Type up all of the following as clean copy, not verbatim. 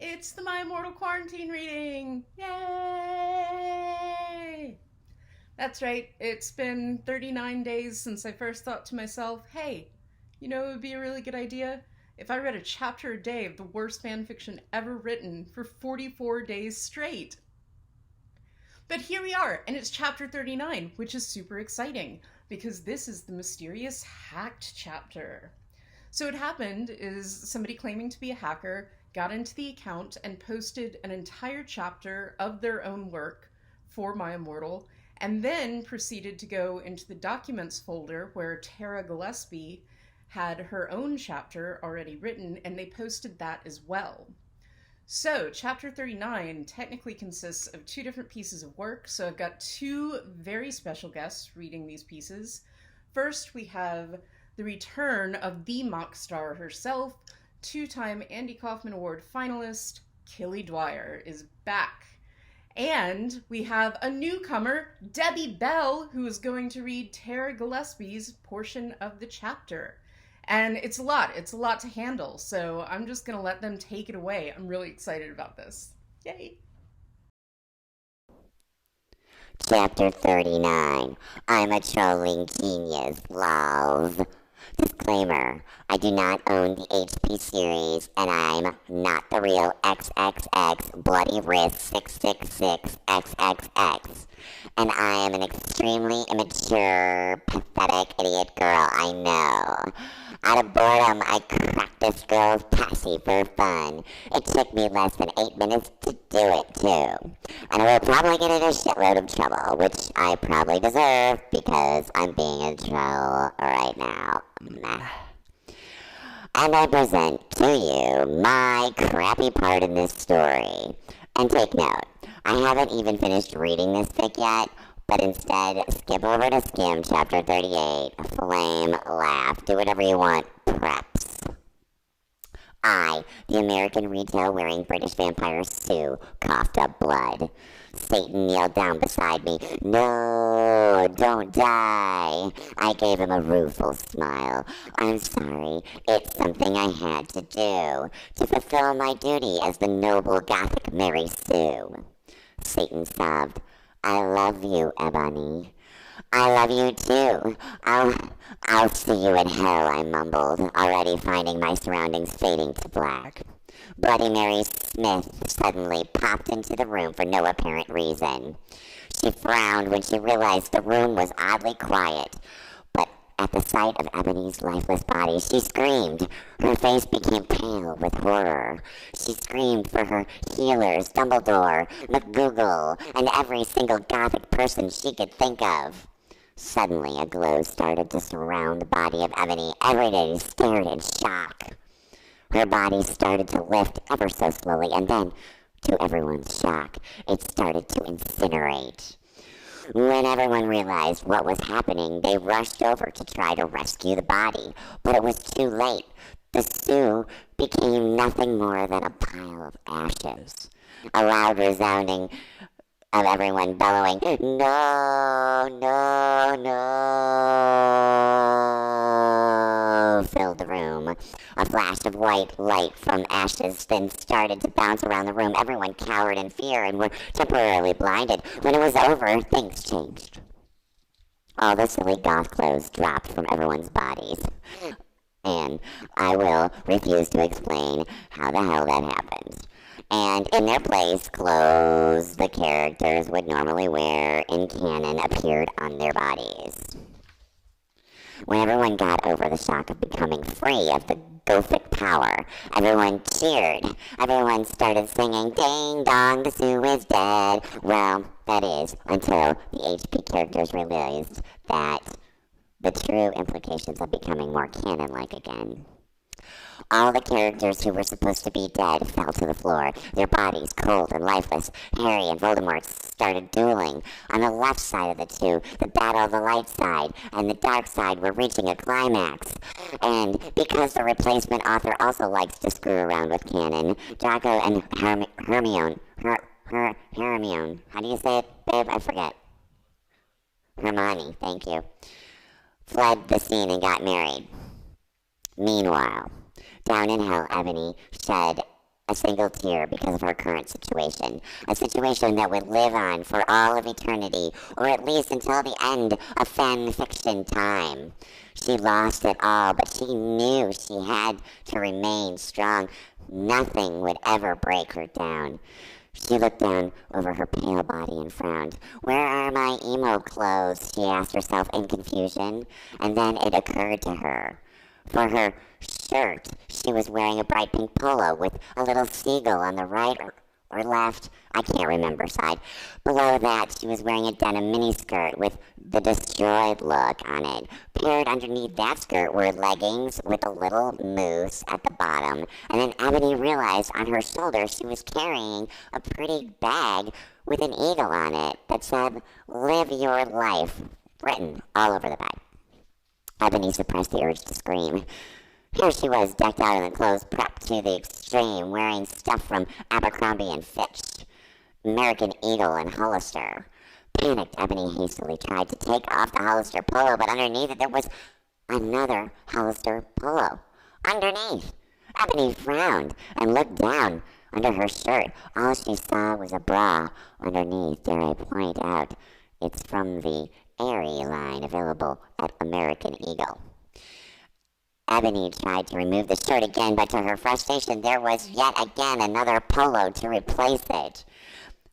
It's the My Immortal Quarantine reading! Yay! That's right, it's been 39 days since I first thought to myself, hey, it would be a really good idea if I read a chapter a day of the worst fanfiction ever written for 44 days straight. But here we are, and it's chapter 39, which is super exciting, because this is the mysterious hacked chapter. So what happened is somebody claiming to be a hacker got into the account and posted an entire chapter of their own work for My Immortal, and then proceeded to go into the documents folder where Tara Gillespie had her own chapter already written, and they posted that as well. So, chapter 39 technically consists of two different pieces of work, so I've got two very special guests reading these pieces. First, we have the return of the mock star herself, two-time Andy Kaufman Award finalist, Killy Dwyer, is back. And we have a newcomer, Debby Bell, who is going to read Tara Gillespie's portion of the chapter. And it's a lot to handle, so I'm just going to let them take it away. I'm really excited about this. Yay! Chapter 39. I'm a trolling genius, lols. Disclaimer, I do not own the HP series, and I'm not the real XXX Bloody Wrist 666 XXX. And I am an extremely immature, pathetic idiot girl, I know. Out of boredom, I cracked this girl's passy for fun. It took me less than 8 minutes to do it, too. And I will probably get in a shitload of trouble, which I probably deserve because I'm being a troll right now. And I present to you my crappy part in this story. And take note, I haven't even finished reading this fic yet, but instead, skip over to skim chapter 38, flame, laugh, do whatever you want, preps. I, the American retail-wearing British vampire Sue, coughed up blood. Satan kneeled down beside me. No, don't die. I gave him a rueful smile. I'm sorry. It's something I had to do to fulfill my duty as the noble Gothic Mary Sue. Satan sobbed. I love you, Ebony. I love you too. I'll see you in hell, I mumbled, already finding my surroundings fading to black. Bloody Mary Smith suddenly popped into the room for no apparent reason. She frowned when she realized the room was oddly quiet, but at the sight of Ebony's lifeless body, she screamed. Her face became pale with horror. She screamed for her healers, Dumbledore, McGoogle, and every single Gothic person she could think of. Suddenly, a glow started to surround the body of Ebony. Everybody stared in shock. Her body started to lift ever so slowly, and then, to everyone's shock, it started to incinerate. When everyone realized what was happening, they rushed over to try to rescue the body, but it was too late. The Sue became nothing more than a pile of ashes. A loud resounding of everyone bellowing, "No, no, no," filled the room. A flash of white light from ashes then started to bounce around the room. Everyone cowered in fear and were temporarily blinded. When it was over, things changed. All the silly goth clothes dropped from everyone's bodies. And I will refuse to explain how the hell that happened. And in their place, clothes the characters would normally wear in canon appeared on their bodies. When everyone got over the shock of becoming free of the Gothic power, everyone cheered. Everyone started singing, "Ding dong, the Sue is dead." Well, that is, until the HP characters realized that the true implications of becoming more canon-like again. All the characters who were supposed to be dead fell to the floor, their bodies cold and lifeless. Harry and Voldemort started dueling. On the left side of the two, the battle of the light side and the dark side were reaching a climax. And because the replacement author also likes to screw around with canon, Draco and Hermione, how do you say it, babe? I forget. Hermione, thank you. Fled the scene and got married. Meanwhile, down in hell, Ebony shed a single tear because of her current situation, a situation that would live on for all of eternity, or at least until the end of fan fiction time. She lost it all, but she knew she had to remain strong. Nothing would ever break her down. She looked down over her pale body and frowned. "Where are my emo clothes?" she asked herself in confusion, and then it occurred to her. For her shirt, she was wearing a bright pink polo with a little seagull on the right or left, I can't remember side. Below that, she was wearing a denim miniskirt with the destroyed look on it. Paired underneath that skirt were leggings with a little moose at the bottom. And then Ebony realized on her shoulder she was carrying a pretty bag with an eagle on it that said, "Live your life," written all over the bag. Ebony suppressed the urge to scream. Here she was, decked out in the clothes prepped to the extreme, wearing stuff from Abercrombie and Fitch, American Eagle, and Hollister. Panicked, Ebony hastily tried to take off the Hollister polo, but underneath it there was another Hollister polo. Underneath! Ebony frowned and looked down under her shirt. All she saw was a bra underneath, dare I point out. It's from the Aerie line available at American Eagle. Ebony tried to remove the shirt again, but to her frustration, there was yet again another polo to replace it.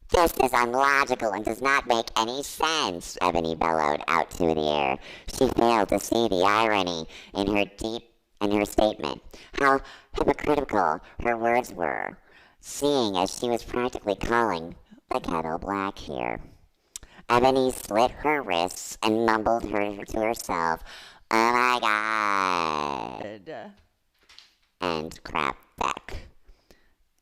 "This is unlogical and does not make any sense," Ebony bellowed out to the air. She failed to see the irony in her statement. How hypocritical her words were, seeing as she was practically calling the kettle black here. Ebony slit her wrists and mumbled to herself, "Oh my God," and crapped back.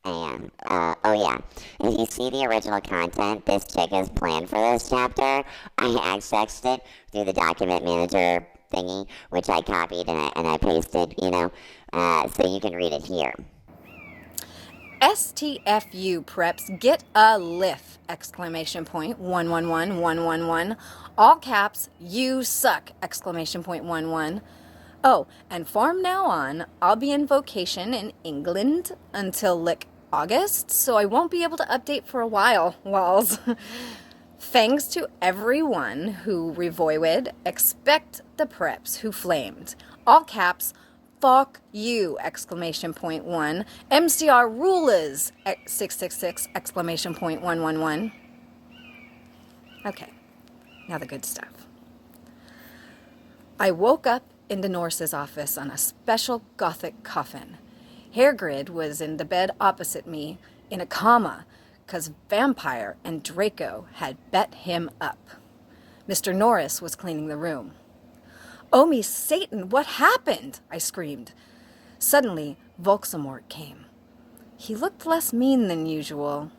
And, oh yeah, if you see the original content this chick has planned for this chapter, I accessed it through the document manager thingy, which I copied and I pasted, so you can read it here. STFU preps, get a lift! Exclamation point 111111. All caps, you suck! Exclamation point 11. Oh, and from now on, I'll be in vocation in England until August, so I won't be able to update for a while, walls. Thanks to everyone who revoiwed, expect the preps who flamed. All caps, fuck you! Exclamation point 1. MCR rulers! 666! Exclamation point 111. Okay, now the good stuff. I woke up in Norris's office on a special gothic coffin. Hairgrid was in the bed opposite me in a coma, 'cause Vampire and Draco had bet him up. Mr. Norris was cleaning the room. "Oh, me Satan, what happened?" I screamed. Suddenly, Voldemort came. He looked less mean than usual.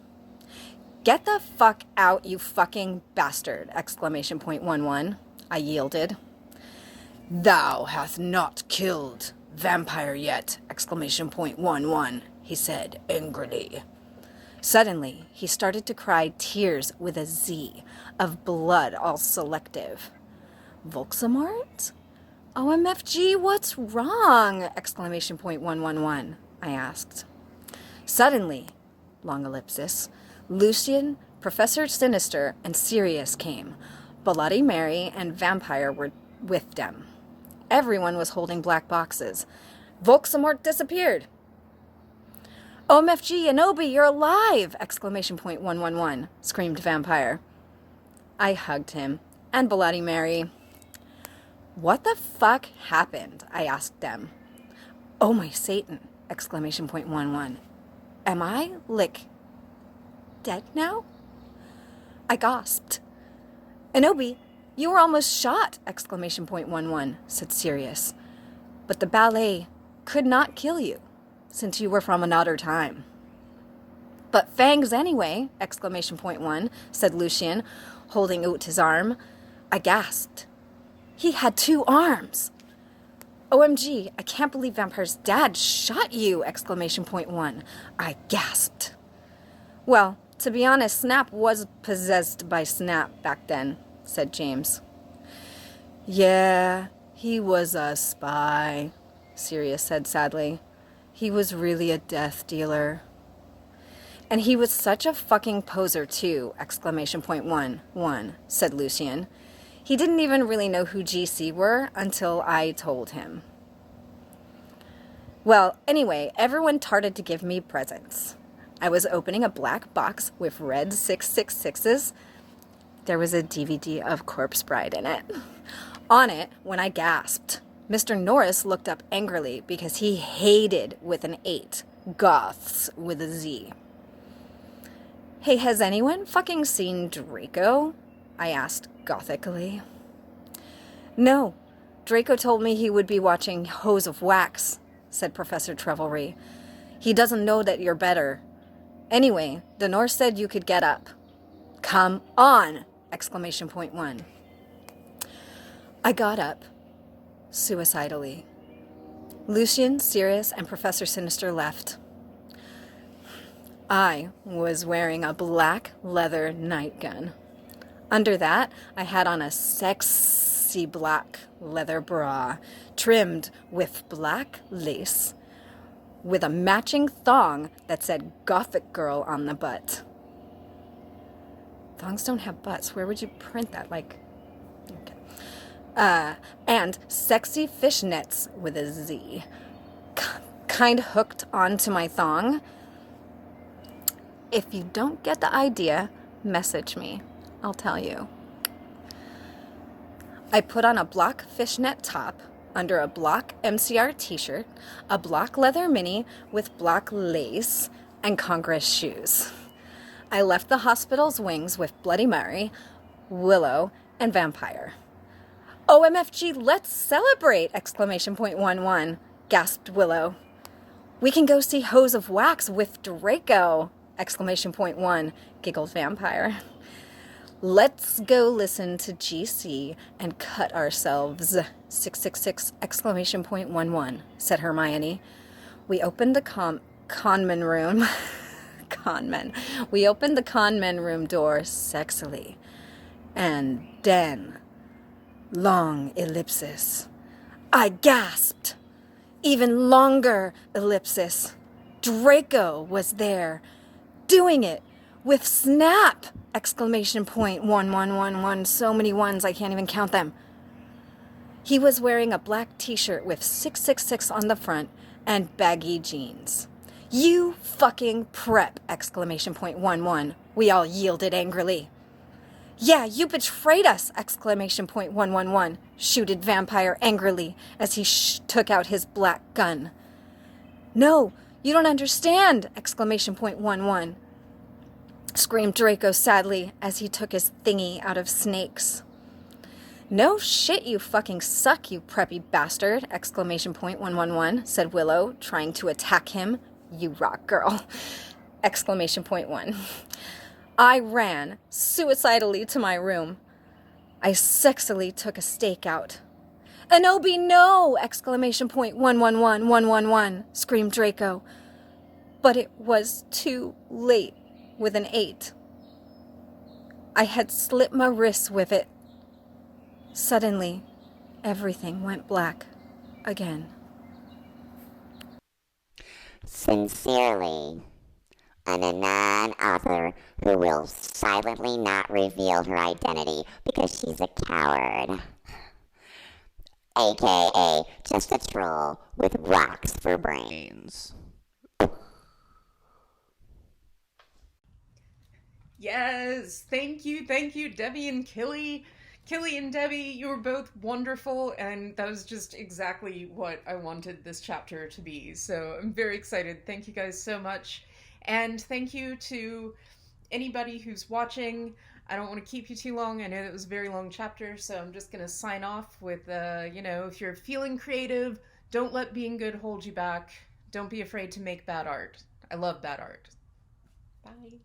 "Get the fuck out, you fucking bastard!" Exclamation point 11. I yielded. "Thou hast not killed Vampire yet!" Exclamation point 11, he said angrily. Suddenly, he started to cry tears with a Z, of blood all selective. "Voldemort? OMFG, what's wrong?" Exclamation point 111, I asked. Suddenly, long ellipsis, Lucian, Professor Sinister, and Sirius came. Bloody Mary and Vampire were with them. Everyone was holding black boxes. Voldemort disappeared. "OMFG, Anobi, you're alive!" Exclamation point 111, screamed Vampire. I hugged him, and Bloody Mary. "What the fuck happened?" I asked them. "Oh my Satan!" Exclamation point 11. "Am I, dead now?" I gasped. "Anobi, you were almost shot!" Exclamation point 11, said Sirius. "But the ballet could not kill you, since you were from another time." "But fangs anyway!" Exclamation point 1, said Lucian, holding out his arm. I gasped. He had 2 arms! "OMG, I can't believe Vampire's dad shot you!" Exclamation point 1. I gasped. "Well, to be honest, Snap was possessed by Snap back then," said James. "Yeah, he was a spy," Sirius said sadly. "He was really a death dealer." And he was such a fucking poser too, exclamation point one, said Lucien. He didn't even really know who GC were until I told him. Well, anyway, everyone started to give me presents. I was opening a black box with red 666s. There was a DVD of Corpse Bride in it. On it, when I gasped, Mr. Norris looked up angrily because he hated with an 8, goths with a Z. Hey, has anyone fucking seen Draco? I asked gothically. No, Draco told me he would be watching Hose of Wax, said Professor Trevelry. He doesn't know that you're better. Anyway, the Norse said you could get up. Come on! Exclamation point one. I got up, suicidally. Lucien, Sirius, and Professor Sinister left. I was wearing a black leather nightgown. Under that, I had on a sexy black leather bra, trimmed with black lace, with a matching thong that said Gothic Girl on the butt. Thongs don't have butts. Where would you print that? Okay. And sexy fishnets with a Z. Kind hooked onto my thong. If you don't get the idea, message me. I'll tell you. I put on a block fishnet top under a block MCR t-shirt, a block leather mini with block lace, and Congress shoes. I left the hospital's wings with Bloody Mary, Willow, and Vampire. OMFG, let's celebrate! Exclamation point 11, gasped Willow. We can go see Hose of Wax with Draco! Exclamation point 1, giggled Vampire. Let's go listen to GC and cut ourselves, 666, exclamation point 11, said Hermione. We opened the conman room. We opened the conman room door sexily. And then, long ellipsis. I gasped. Even longer ellipsis. Draco was there, doing it with Snap! Exclamation point 1111. So many ones, I can't even count them. He was wearing a black t-shirt with 666 on the front and baggy jeans. You fucking prep! Exclamation point 11. We all yielded angrily. Yeah, you betrayed us! Exclamation point 111. Shooted Vampire angrily as he took out his black gun. No, you don't understand! Exclamation point 11. Screamed Draco sadly as he took his thingy out of Snake's. No shit, you fucking suck, you preppy bastard! Exclamation point 111, said Willow, trying to attack him. You rock, girl! Exclamation point 1. I ran suicidally to my room. I sexily took a stake out. Anobi, no! Exclamation point 111111, screamed Draco. But it was too late. With an 8. I had slit my wrists with it. Suddenly, everything went black again. Sincerely, an Anon author who will silently not reveal her identity because she's a coward. AKA just a troll with rocks for brains. Yes, thank you, Debbie and Killy. Killy and Debbie, you were both wonderful, and that was just exactly what I wanted this chapter to be. So I'm very excited. Thank you guys so much. And thank you to anybody who's watching. I don't want to keep you too long. I know that was a very long chapter, so I'm just going to sign off with, if you're feeling creative, don't let being good hold you back. Don't be afraid to make bad art. I love bad art. Bye.